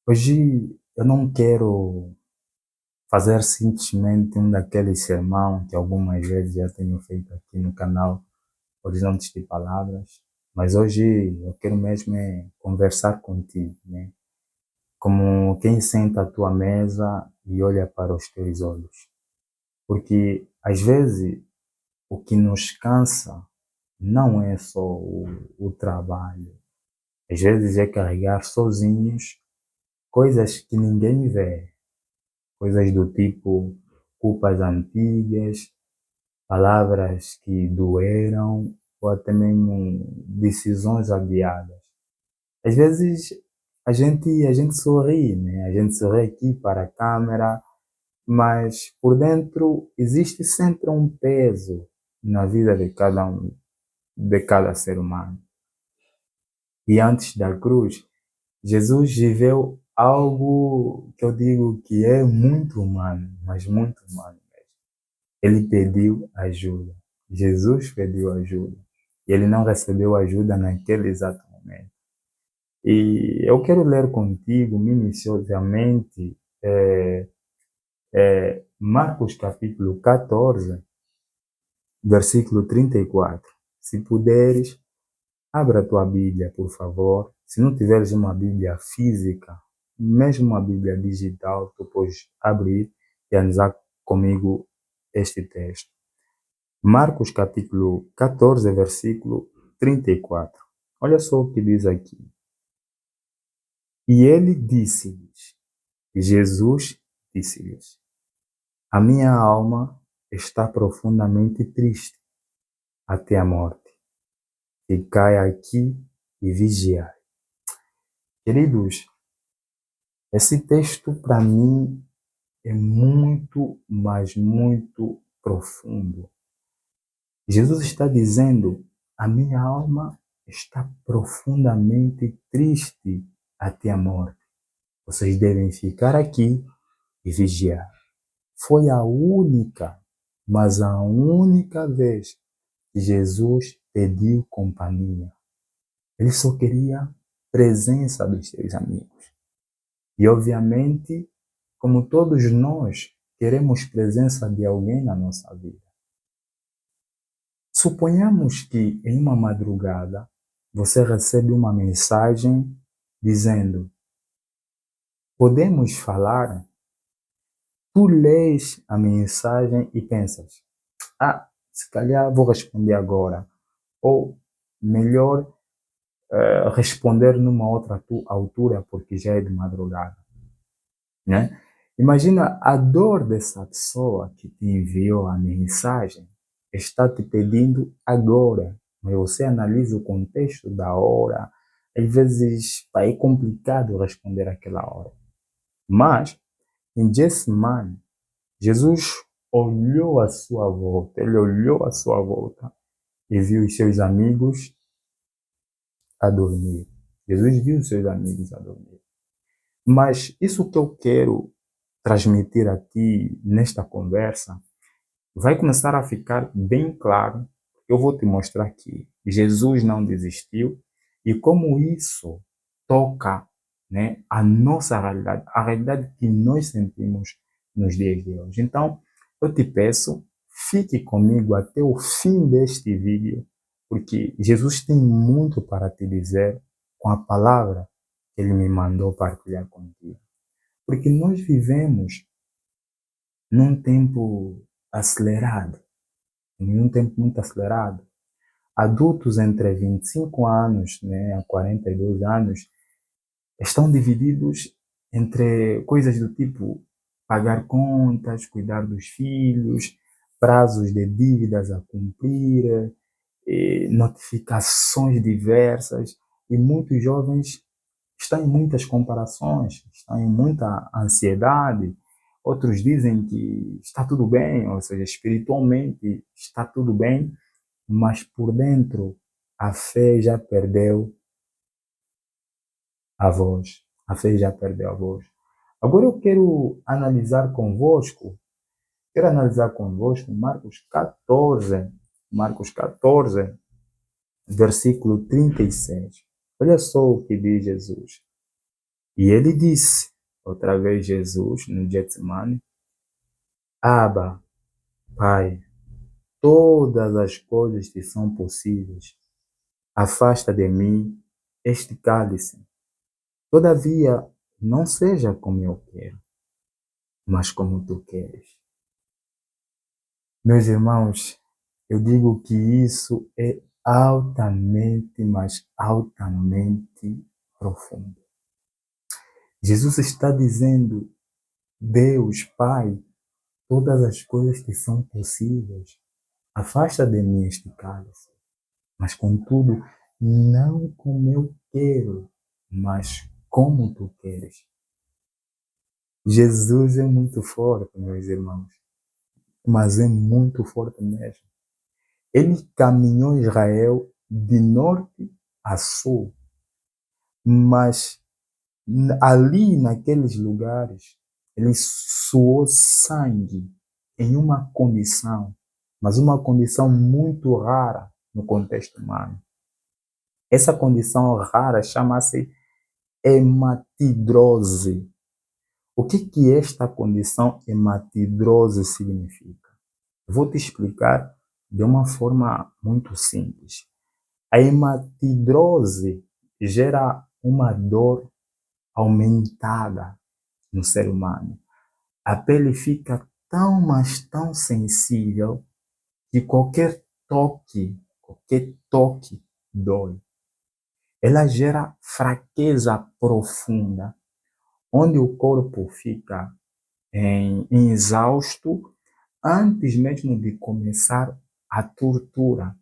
Hoje eu não quero fazer simplesmente um daqueles sermão que algumas vezes já tenho feito aqui no canal Horizontes de Palavras, mas hoje eu quero mesmo conversar contigo, né? Como quem senta à tua mesa e olha para os teus olhos. Porque às vezes o que nos cansa não é só o trabalho. Às vezes é carregar sozinhos coisas que ninguém vê. Coisas do tipo culpas antigas, palavras que doeram ou até mesmo decisões adiadas. Às vezes a gente sorri, né? A gente sorri aqui para a câmera, mas por dentro existe sempre um peso na vida de cada um, de cada ser humano. E antes da cruz, Jesus viveu algo que eu digo que é muito humano, mas muito humano. Ele pediu ajuda. Jesus pediu ajuda. E ele não recebeu ajuda naquele exato momento. E eu quero ler contigo minuciosamente Marcos capítulo 14, versículo 34. Se puderes, abra a tua Bíblia, por favor. Se não tiveres uma Bíblia física, mesmo uma Bíblia digital, tu podes abrir e analisar comigo este texto. Marcos capítulo 14, versículo 34. Olha só o que diz aqui. E ele disse-lhes, Jesus disse-lhes, a minha alma está profundamente triste até a morte. Ficai aqui e vigiai. Queridos, esse texto para mim é muito, mas muito profundo. Jesus está dizendo, a minha alma está profundamente triste até a morte. Vocês devem ficar aqui e vigiar. Foi a única, mas a única vez que Jesus pediu companhia. Ele só queria presença dos seus amigos. E obviamente, como todos nós, queremos presença de alguém na nossa vida. Suponhamos que em uma madrugada você recebe uma mensagem dizendo: podemos falar? Tu lês a mensagem e pensas: se calhar vou responder agora. Ou melhor, responder numa outra altura, porque já é de madrugada, né? Imagina a dor dessa pessoa que te enviou a mensagem, está te pedindo agora, mas você analisa o contexto da hora, às vezes é complicado responder aquela hora. Mas, em Getsemane, Jesus olhou à sua volta, ele olhou à sua volta e viu os seus amigos a dormir. Jesus viu os seus amigos a dormir. Mas isso que eu quero transmitir aqui nesta conversa vai começar a ficar bem claro. Eu vou te mostrar que Jesus não desistiu e como isso toca, né, a nossa realidade, a realidade que nós sentimos nos dias de hoje. Então, eu te peço, fique comigo até o fim deste vídeo, porque Jesus tem muito para te dizer com a palavra que Ele me mandou partilhar contigo. Porque nós vivemos num tempo acelerado, num tempo muito acelerado. Adultos entre 25 anos, né, a 42 anos, estão divididos entre coisas do tipo pagar contas, cuidar dos filhos, prazos de dívidas a cumprir, notificações diversas, e muitos jovens estão em muitas comparações, estão em muita ansiedade. Outros dizem que está tudo bem, ou seja, espiritualmente está tudo bem, mas por dentro a fé já perdeu a voz. A fé já perdeu a voz. Agora eu quero analisar convosco Marcos 14, versículo 36. Olha só o que diz Jesus. E ele disse, outra vez Jesus, no Getsemane, Abba, Pai, todas as coisas te são possíveis. Afasta de mim este cálice. Todavia, não seja como eu quero, mas como tu queres. Meus irmãos, eu digo que isso é altamente, mas altamente profundo. Jesus está dizendo, Deus, Pai, todas as coisas que são possíveis. Afasta de mim este cálice. Mas, contudo, não como eu quero, mas como tu queres. Jesus é muito forte, meus irmãos. Mas é muito forte mesmo. Ele caminhou Israel de norte a sul. Mas ali, naqueles lugares, ele suou sangue em uma condição, mas uma condição muito rara no contexto humano. Essa condição rara chama-se hematidrose. O que esta condição hematidrose significa? Vou te explicar de uma forma muito simples. A hematidrose gera uma dor aumentada no ser humano. A pele fica tão, mas tão sensível que qualquer toque dói. Ela gera fraqueza profunda, onde o corpo fica em exausto antes mesmo de começar a tortura.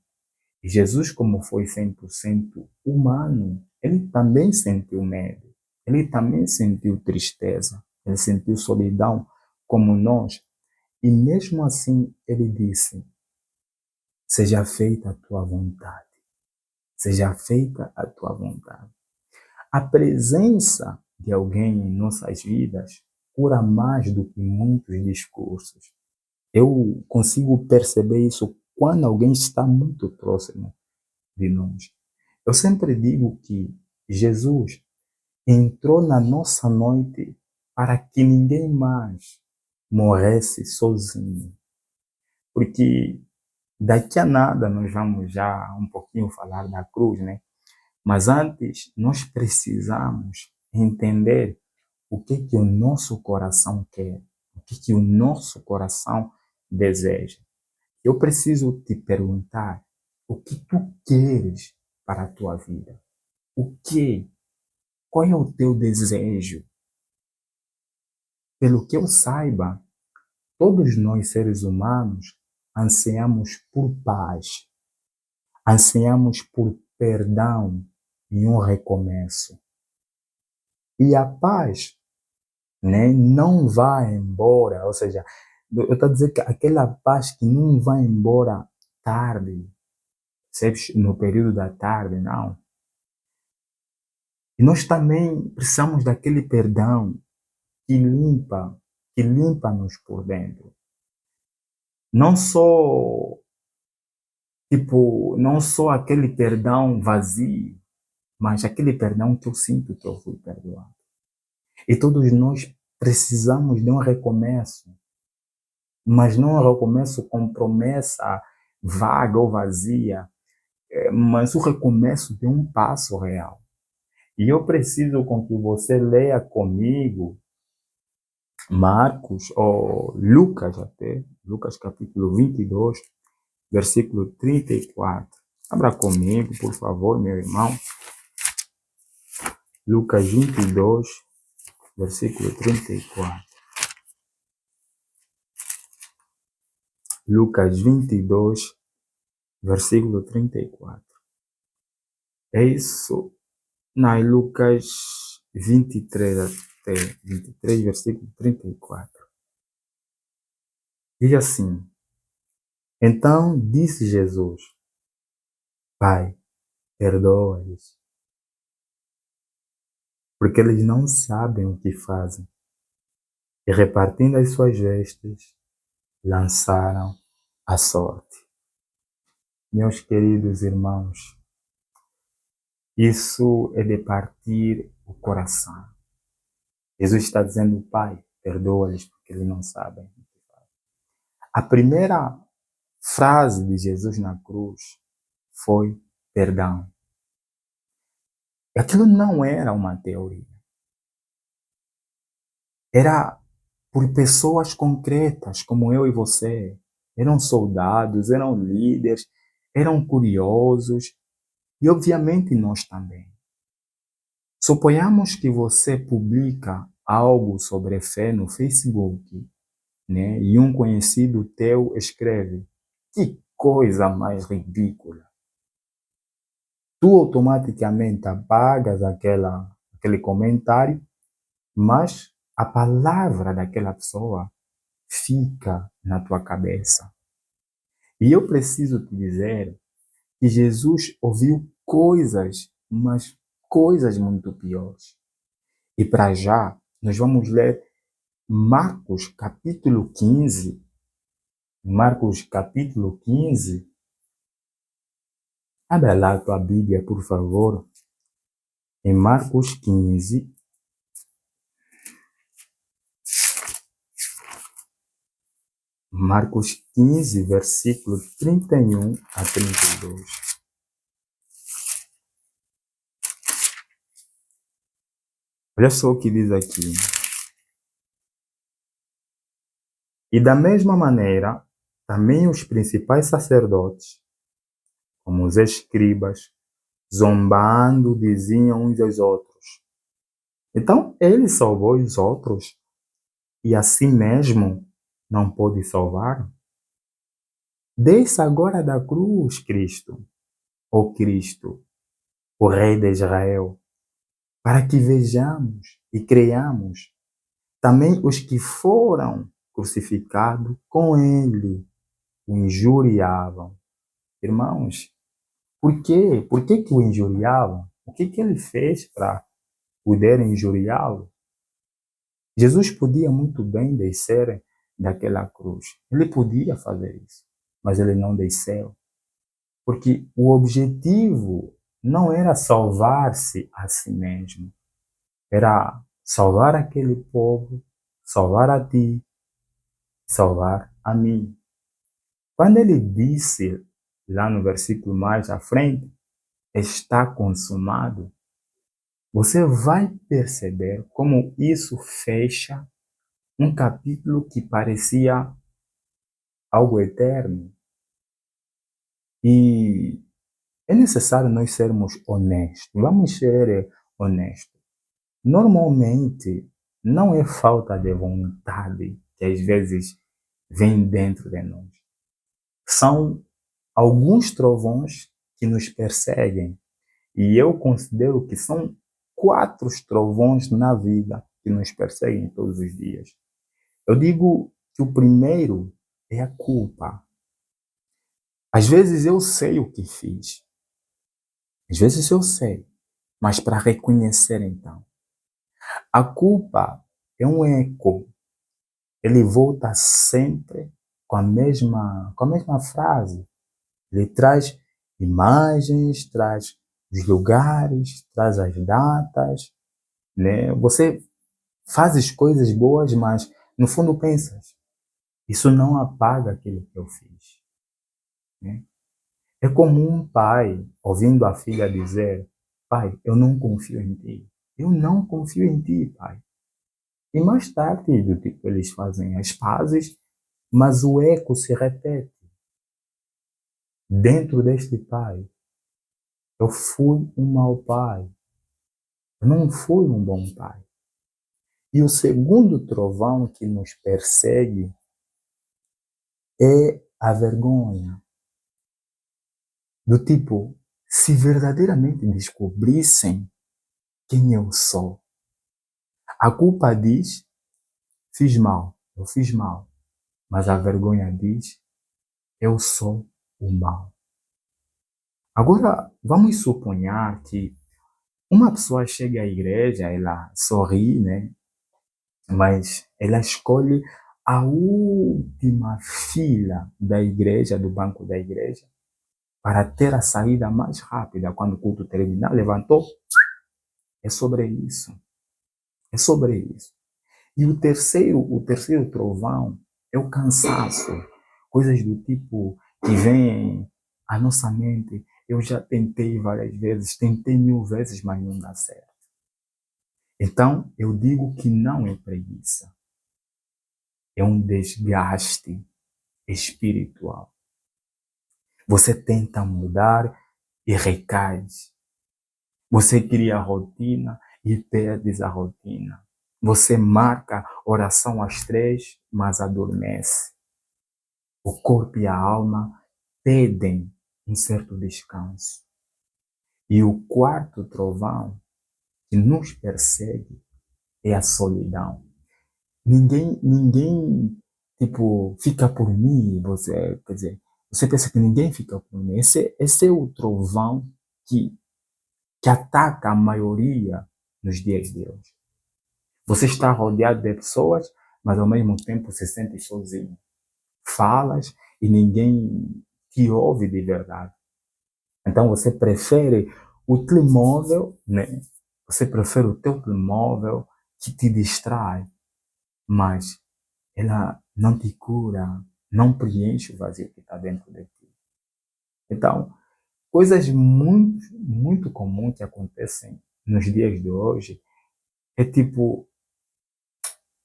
E Jesus, como foi 100% humano, ele também sentiu medo, ele também sentiu tristeza, ele sentiu solidão como nós. E mesmo assim ele disse, seja feita a tua vontade, seja feita a tua vontade. A presença de alguém em nossas vidas cura mais do que muitos discursos. Eu consigo perceber isso quando alguém está muito próximo de nós. Eu sempre digo que Jesus entrou na nossa noite para que ninguém mais morresse sozinho. Porque daqui a nada nós vamos já um pouquinho falar da cruz, né? Mas antes nós precisamos entender o que o nosso coração quer, o que o nosso coração deseja. Eu preciso te perguntar o que tu queres para a tua vida. O que? Qual é o teu desejo? Pelo que eu saiba, todos nós seres humanos ansiamos por paz, ansiamos por perdão e um recomeço. E a paz, né, não vai embora, ou seja, eu estou a dizer que aquela paz que não vai embora tarde, no período da tarde, não. E nós também precisamos daquele perdão que limpa-nos por dentro. Não só, não só aquele perdão vazio, mas aquele perdão que eu sinto que eu fui perdoado. E todos nós precisamos de um recomeço, mas não um recomeço com promessa vaga ou vazia, mas o recomeço de um passo real. E eu preciso com que você leia comigo Marcos, ou Lucas até, Lucas capítulo 22, versículo 34. Abra comigo, por favor, meu irmão. Lucas 22, versículo 34. Lucas 22, versículo 34. É isso. Não, é Lucas 23 até 23, versículo 34. Diz assim: Então disse Jesus, Pai, perdoa-lhes, porque eles não sabem o que fazem. E repartindo as suas vestes, lançaram a sorte. Meus queridos irmãos, isso é de partir o coração. Jesus está dizendo, Pai, perdoa-lhes porque eles não sabem. A primeira frase de Jesus na cruz foi perdão. Aquilo não era uma teoria. Era por pessoas concretas, como eu e você. Eram soldados, eram líderes, eram curiosos e, obviamente, nós também. Suponhamos que você publica algo sobre fé no Facebook, né? E um conhecido teu escreve: que coisa mais ridícula. Tu automaticamente apagas aquele comentário, mas a palavra daquela pessoa fica na tua cabeça. E eu preciso te dizer que Jesus ouviu coisas, mas coisas muito piores. E para já, nós vamos ler Marcos capítulo 15. Marcos capítulo 15. Abra lá a tua Bíblia, por favor. Em Marcos 15. Marcos 15, versículo 31 a 32. Olha só o que diz aqui. E da mesma maneira, também os principais sacerdotes, como os escribas, zombando, diziam uns aos outros: então ele salvou os outros e a si mesmo não pôde salvar? Desça agora da cruz, Cristo, ó Cristo, o Rei de Israel, para que vejamos e creiamos. Também os que foram crucificados com ele o injuriavam. Irmãos, por quê? Por que o injuriavam? O que ele fez para poder injuriá-lo? Jesus podia muito bem descer daquela cruz. Ele podia fazer isso, mas ele não desceu. Porque o objetivo não era salvar-se a si mesmo, era salvar aquele povo, salvar a ti, salvar a mim. Quando ele disse, lá no versículo mais à frente, está consumado, você vai perceber como isso fecha um capítulo que parecia algo eterno. E é necessário nós sermos honestos. Vamos ser honestos. Normalmente, não é falta de vontade que às vezes vem dentro de nós. São alguns trovões que nos perseguem. E eu considero que são 4 trovões na vida que nos perseguem todos os dias. Eu digo que o primeiro é a culpa. Às vezes eu sei o que fiz. Às vezes eu sei. Mas para reconhecer então. A culpa é um eco. Ele volta sempre com a mesma frase. Ele traz imagens, traz os lugares, traz as datas, né? Você faz coisas boas, mas no fundo pensas, isso não apaga aquilo que eu fiz, né? É como um pai ouvindo a filha dizer: pai, eu não confio em ti. Eu não confio em ti, pai. E mais tarde, do tipo, eles fazem as pazes, mas o eco se repete. Dentro deste pai, eu fui um mau pai. Eu não fui um bom pai. E o segundo trovão que nos persegue é a vergonha. Do tipo, se verdadeiramente descobrissem quem eu sou. A culpa diz, fiz mal, eu fiz mal. Mas a vergonha diz, eu sou o mal. Agora, vamos suponhar que uma pessoa chega à igreja, ela sorri, né? Mas ela escolhe a última fila da igreja, do banco da igreja, para ter a saída mais rápida. Quando o culto terminar, levantou. É sobre isso. É sobre isso. E o terceiro trovão é o cansaço. Coisas do tipo que vêm à nossa mente. Eu já tentei várias vezes, tentei 1000 vezes, mas não dá certo. Então, eu digo que não é preguiça. É um desgaste espiritual. Você tenta mudar e recai. Você cria a rotina e perdes a rotina. Você marca oração às 3, mas adormece. O corpo e a alma pedem um certo descanso. E o quarto trovão que nos persegue é a solidão. Ninguém, tipo, fica por mim. Quer dizer, você pensa que ninguém fica por mim. Esse é o trovão que ataca a maioria nos dias de hoje. Você está rodeado de pessoas, mas ao mesmo tempo se sente sozinho. Falas e ninguém te ouve de verdade. Então você prefere o telemóvel, né? Você prefere o teu telemóvel que te distrai, mas ela não te cura, não preenche o vazio que está dentro de ti. Então, coisas muito, muito comuns que acontecem nos dias de hoje é tipo,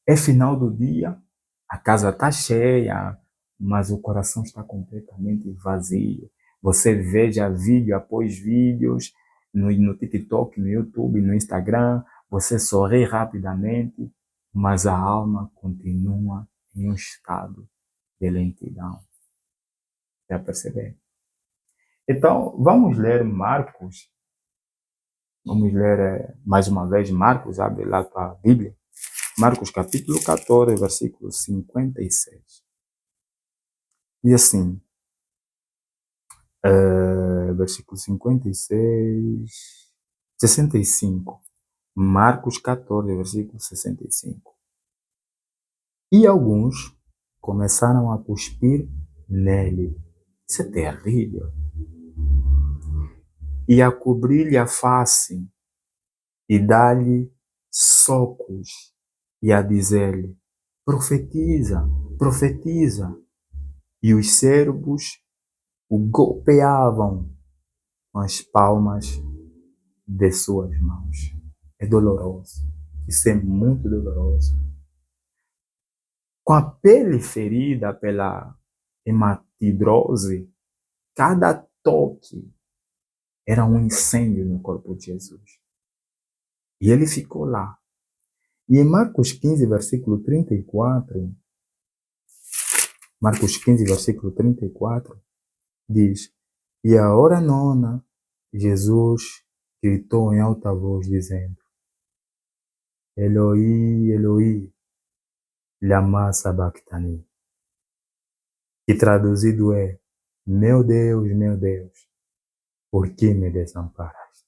é final do dia, a casa está cheia, mas o coração está completamente vazio. Você veja vídeo após vídeos no TikTok, no YouTube, no Instagram, você sorri rapidamente, mas a alma continua em um estado de lentidão. Já perceber? Então, vamos ler Marcos. Vamos ler mais uma vez Marcos, abre lá a tua Bíblia. Marcos capítulo 14, versículo 56. E assim, versículo 56, 65. Marcos 14, versículo 65. E alguns começaram a cuspir nele. Isso é terrível. E a cobrir-lhe a face e dar-lhe socos e a dizer-lhe: profetiza, profetiza. E os servos o golpeavam com as palmas de suas mãos. É doloroso. Isso é muito doloroso. Com a pele ferida pela hematidrose, cada toque era um incêndio no corpo de Jesus. E ele ficou lá. E em Marcos 15, versículo 34, Marcos 15, versículo 34, diz: E a hora nona, Jesus gritou em alta voz, dizendo: Eloi, Eloi, lama sabachthani. Que traduzido é: meu Deus, por que me desamparaste?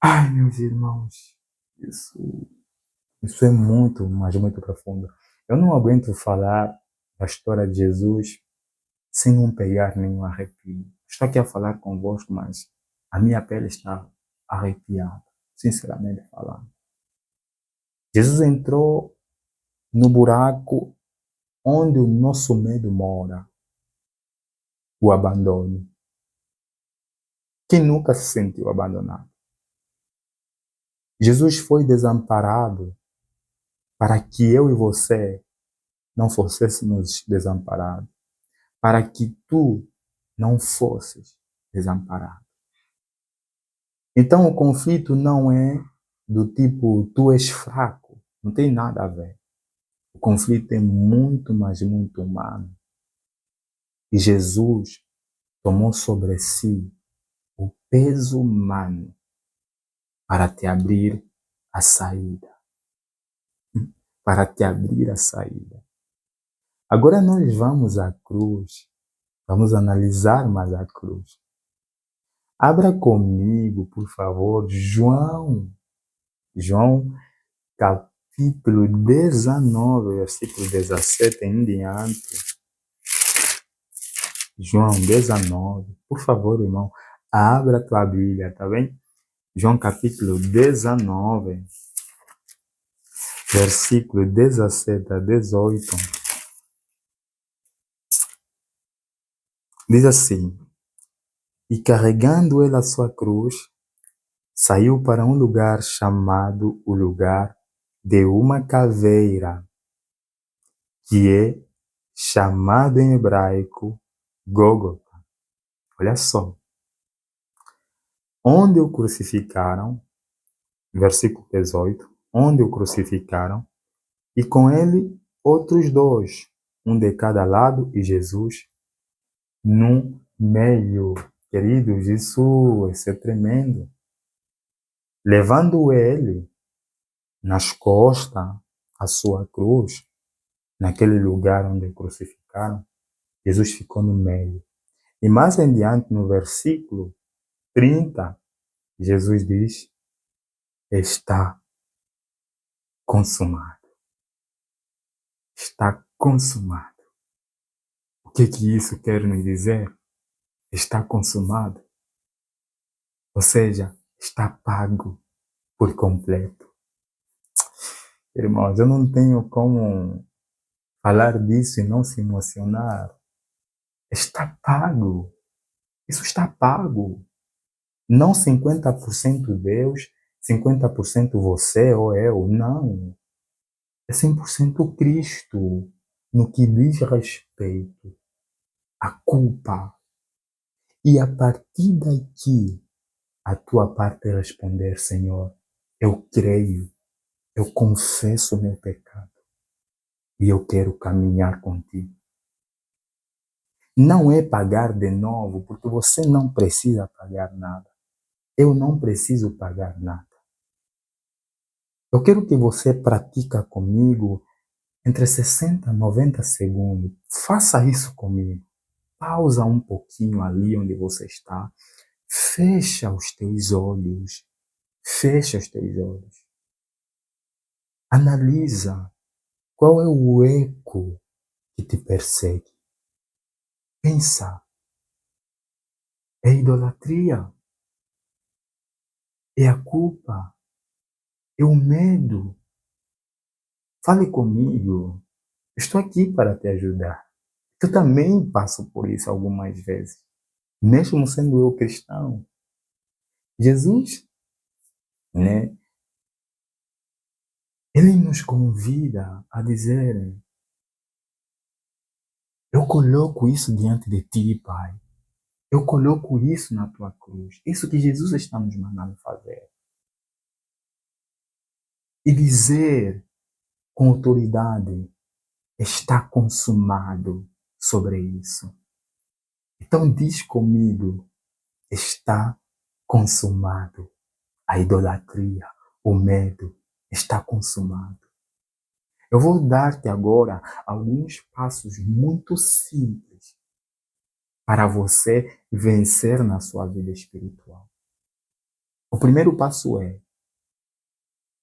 Ai, meus irmãos, isso é muito, mas muito profundo. Eu não aguento falar da história de Jesus sem não pegar nenhum arrepio. Estou aqui a falar convosco, mas a minha pele está arrepiada, sinceramente falando. Jesus entrou no buraco onde o nosso medo mora, o abandono. Quem nunca se sentiu abandonado? Jesus foi desamparado para que eu e você não fôssemos desamparados, para que tu não fosses desamparado. Então o conflito não é do tipo tu és fraco, não tem nada a ver. O conflito é muito, mas muito humano. E Jesus tomou sobre si o peso humano para te abrir a saída. Para te abrir a saída. Agora nós vamos à cruz. Vamos analisar mais a cruz. Abra comigo, por favor, João capítulo 19, versículo 17 em diante. João 19, por favor, irmão, abra a tua Bíblia, tá bem? João capítulo 19, versículo 17 a 18, diz assim: E carregando ele a sua cruz, saiu para um lugar chamado o lugar de uma caveira, que é chamado em hebraico Gólgota. Olha só. Onde o crucificaram, versículo 18, onde o crucificaram, e com ele outros dois, um de cada lado e Jesus no meio. Queridos, isso é tremendo. Levando ele nas costas a sua cruz, naquele lugar onde o crucificaram, Jesus ficou no meio. E mais adiante, no versículo 30, Jesus diz: está consumado. Está consumado. O que isso quer nos dizer? Está consumado. Ou seja, está pago por completo. Irmãos, eu não tenho como falar disso e não se emocionar. Está pago. Isso está pago. Não 50% Deus, 50% você ou eu. Não. É 100% Cristo no que diz respeito à culpa. E a partir daqui, a tua parte é responder: Senhor, eu creio, eu confesso o meu pecado e eu quero caminhar contigo. Não é pagar de novo, porque você não precisa pagar nada. Eu não preciso pagar nada. Eu quero que você pratique comigo entre 60 e 90 segundos. Faça isso comigo. Pausa um pouquinho ali onde você está. Fecha os teus olhos. Fecha os teus olhos. Analisa qual é o eco que te persegue. Pensa. É idolatria. É a culpa. É o medo. Fale comigo. Estou aqui para te ajudar. Eu também passo por isso algumas vezes. Mesmo sendo eu cristão. Jesus, né? Ele nos convida a dizer: eu coloco isso diante de ti, Pai. Eu coloco isso na tua cruz. Isso que Jesus está nos mandando fazer. E dizer com autoridade: está consumado sobre isso. Então diz comigo: está consumado. A idolatria, o medo, está consumado. Eu vou dar-te agora alguns passos muito simples para você vencer na sua vida espiritual. O primeiro passo é: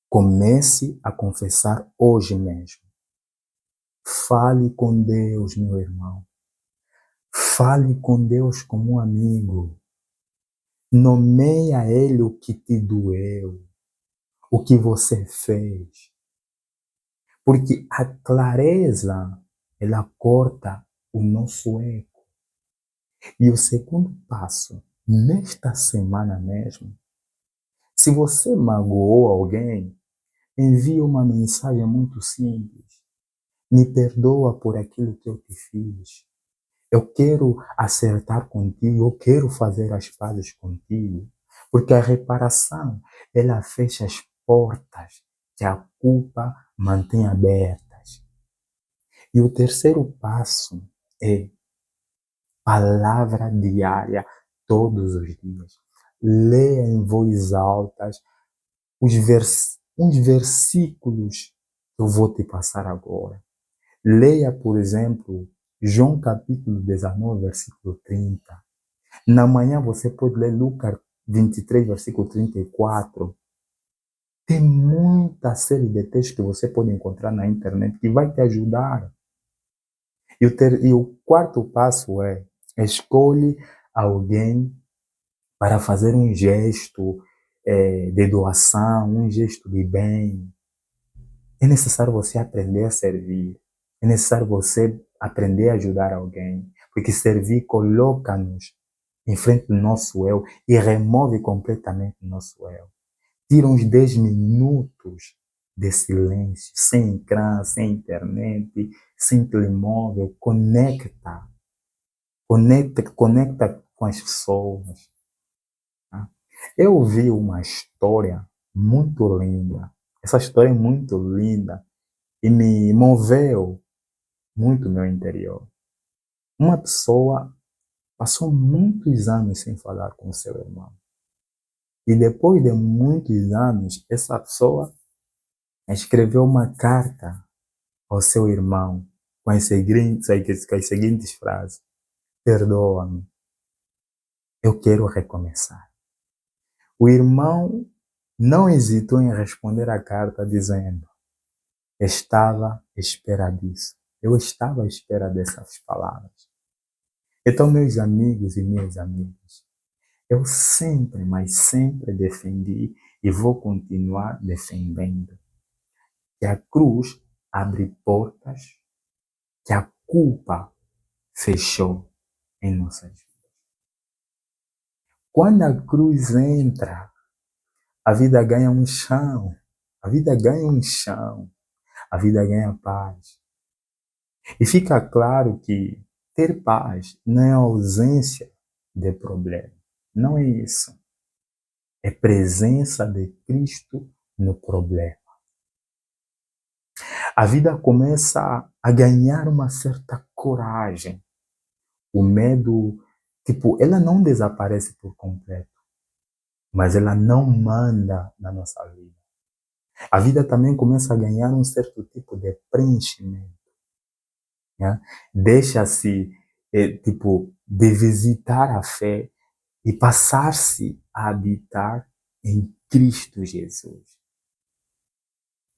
comece a confessar hoje mesmo. Fale com Deus, meu irmão. Fale com Deus como um amigo. Nomeia a Ele o que te doeu, o que você fez. Porque a clareza, ela corta o nosso eco. E o segundo passo, nesta semana mesmo, se você magoou alguém, envie uma mensagem muito simples. Me perdoa por aquilo que eu te fiz. Eu quero acertar contigo, eu quero fazer as pazes contigo. Porque a reparação, ela fecha as portas que a culpa mantém abertas. E o terceiro passo é palavra diária, todos os dias. Leia em voz alta uns versículos que eu vou te passar agora. Leia, por exemplo, João capítulo 19, versículo 30. Na manhã você pode ler Lucas 23, versículo 34. Tem muita série de textos que você pode encontrar na internet que vai te ajudar. E o quarto passo é: escolhe alguém para fazer um gesto, de doação, um gesto de bem. É necessário você aprender a servir. É necessário você aprender a ajudar alguém. Porque servir coloca-nos em frente do nosso eu e remove completamente o nosso eu. Tira uns 10 minutos de silêncio, sem ecrã, sem internet, sem telemóvel. Conecta com as pessoas. Tá? Eu ouvi uma história muito linda. Essa história é muito linda e me moveu muito meu interior. Uma pessoa passou muitos anos sem falar com seu irmão. E depois de muitos anos, essa pessoa escreveu uma carta ao seu irmão com as seguintes frases: perdoa-me, eu quero recomeçar. O irmão não hesitou em responder à carta dizendo: estava à espera disso. Eu estava à espera dessas palavras. Então, meus amigos e minhas amigas, eu sempre, mas sempre defendi e vou continuar defendendo que a cruz abre portas que a culpa fechou em nossas vidas. Quando a cruz entra, a vida ganha um chão, a vida ganha um chão, a vida ganha paz. E fica claro que ter paz não é ausência de problema, não é isso. É presença de Cristo no problema. A vida começa a ganhar uma certa coragem. O medo, ela não desaparece por completo, mas ela não manda na nossa vida. A vida também começa a ganhar um certo tipo de preenchimento. Né? Deixa-se, de visitar a fé e passar-se a habitar em Cristo Jesus.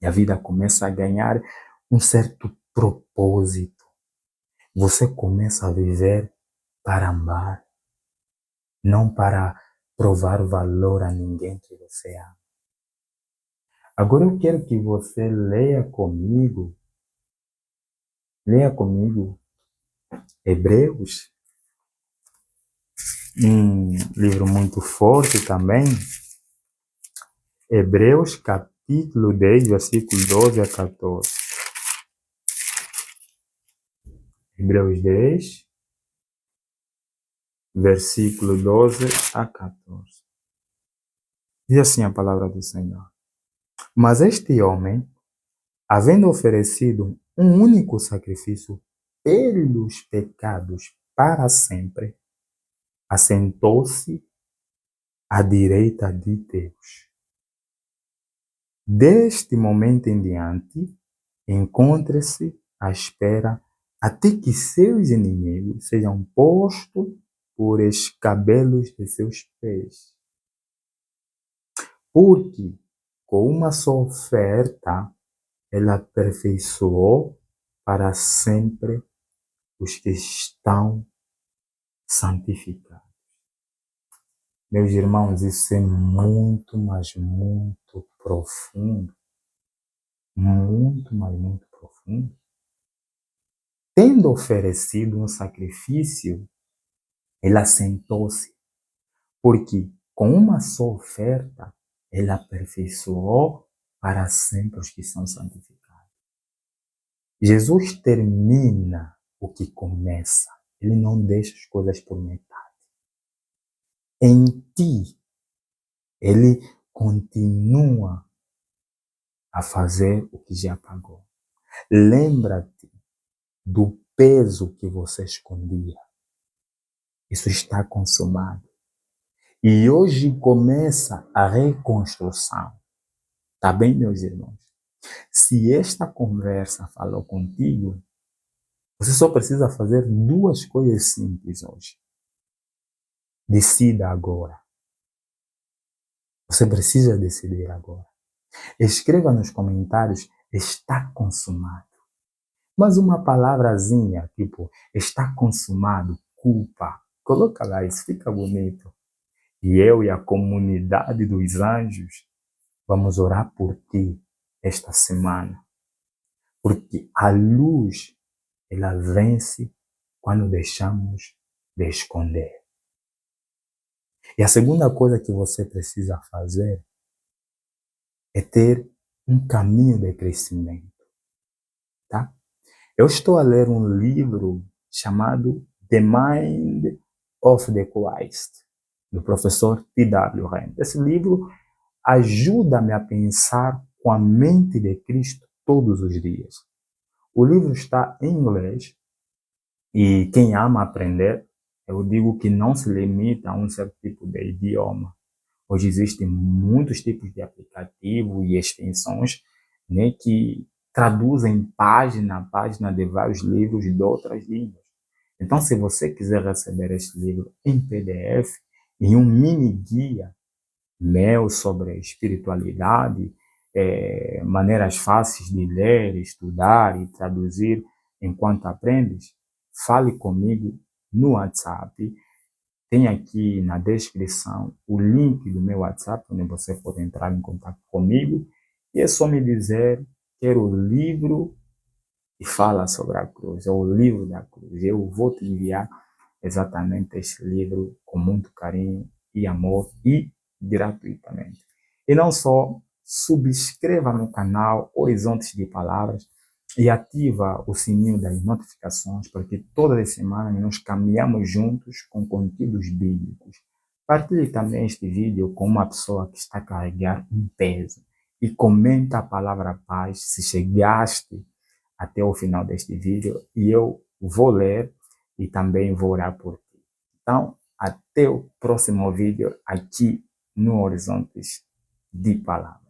E a vida começa a ganhar um certo propósito. Você começa a viver para amar, não para provar valor a ninguém que você ama. Agora eu quero que você leia comigo Hebreus, um livro muito forte também, Hebreus capítulo 10, versículo 12 a 14. Hebreus 10, versículo 12 a 14. Diz assim a palavra do Senhor. Mas este homem, havendo oferecido um único sacrifício pelos pecados para sempre, assentou-se à direita de Deus. Deste momento em diante, encontre-se à espera até que seus inimigos sejam postos por escabelos de seus pés. Porque com uma só oferta, ele aperfeiçoou para sempre os que estão santificados. Meus irmãos, isso é muito, mas muito profundo. Muito, mas muito profundo. Tendo oferecido um sacrifício, ele assentou-se, porque com uma só oferta, ele aperfeiçoou para sempre os que são santificados. Jesus termina o que começa. Ele não deixa as coisas por metade. Em ti, ele continua a fazer o que já pagou. Lembra-te do peso que você escondia. Isso está consumado. E hoje começa a reconstrução. Tá bem, meus irmãos? Se esta conversa falou contigo, você só precisa fazer duas coisas simples hoje. Decida agora. Você precisa decidir agora. Escreva nos comentários, está consumado. Mas uma palavrazinha, tipo, está consumado, culpa. Coloca lá, isso fica bonito. E eu e a comunidade dos anjos vamos orar por ti esta semana. Porque a luz, ela vence quando deixamos de esconder. E a segunda coisa que você precisa fazer é ter um caminho de crescimento, tá? Eu estou a ler um livro chamado The Mind of the Christ, do professor T.W. Rand. Esse livro ajuda-me a pensar com a mente de Cristo todos os dias. O livro está em inglês e quem ama aprender, eu digo que não se limita a um certo tipo de idioma. Hoje existem muitos tipos de aplicativos e extensões, né, que traduzem página a página de vários livros de outras línguas. Então, se você quiser receber este livro em PDF, em um mini guia meu sobre espiritualidade, maneiras fáceis de ler, estudar e traduzir enquanto aprendes, fale comigo no WhatsApp. Tem aqui na descrição o link do meu WhatsApp, onde você pode entrar em contato comigo. E é só me dizer, quero o livro que fala sobre a cruz, ou o livro da cruz. Eu vou te enviar exatamente este livro com muito carinho e amor e gratuitamente. E não só, subscreva no canal Horizontes de Palavras e ativa o sininho das notificações, porque todas as semanas nós caminhamos juntos com conteúdos bíblicos. Partilhe também este vídeo com uma pessoa que está a carregar um peso e comenta a palavra paz se chegaste até o final deste vídeo e eu vou ler e também vou orar por ti. Então, até o próximo vídeo aqui no Horizontes de Palavras.